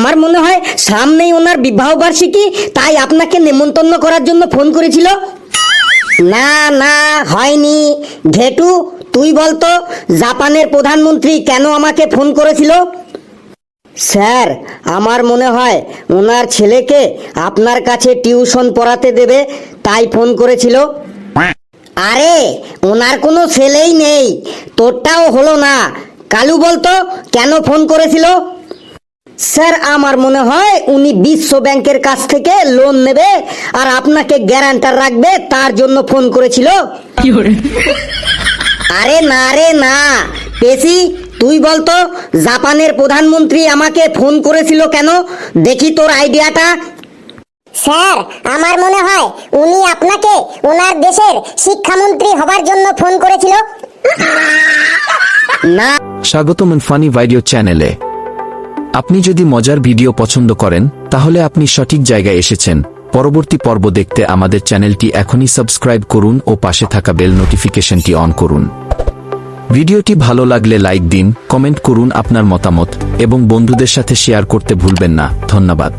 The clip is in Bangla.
আমার মনে হয় সামনেই ওনার বিবাহ বার্ষিকী, তাই আপনাকে নেমন্তন্ন করার জন্য ফোন করেছিল। না না, হয়নি। ঘেটু, তুই বলতো জাপানের প্রধানমন্ত্রী কেন আমাকে ফোন করেছিল? স্যার, আমার মনে হয় ওনার ছেলেকে আপনার কাছে টিউশন পড়াতে দেবে, তাই ফোন করেছিল। আরে, ওনার কোনো ছেলেই নেই, তোরটাও হলো না। কালু বলতো কেন ফোন করেছিল? স্যার, আমার মনে হয় উনি বিশ্ব ব্যাংকের কাছ থেকে লোন নেবে আর আপনাকে গ্যারান্টার রাখবে, তার জন্য ফোন করেছিল। আরে না রে না, পেশি, তুই বলতো জাপানের প্রধানমন্ত্রী আমাকে ফোন করেছিল কেন? দেখি তোর আইডিয়াটা। স্যার, আমার মনে হয় উনি আপনাকে ওনার দেশের শিক্ষামন্ত্রী হবার জন্য ফোন করেছিল। না। স্বাগতম ফানি ভিডিও চ্যানেলে। আপনি যদি মজার ভিডিও পছন্দ করেন তাহলে আপনি সঠিক জায়গায় এসেছেন। পরবর্তী পর্ব দেখতে আমাদের চ্যানেলটি এখনই সাবস্ক্রাইব করুন ও পাশে থাকা বেল নোটিফিকেশনটি অন করুন। ভিডিওটি ভালো লাগলে লাইক দিন, কমেন্ট করুন আপনার মতামত এবং বন্ধুদের সাথে শেয়ার করতে ভুলবেন না। ধন্যবাদ।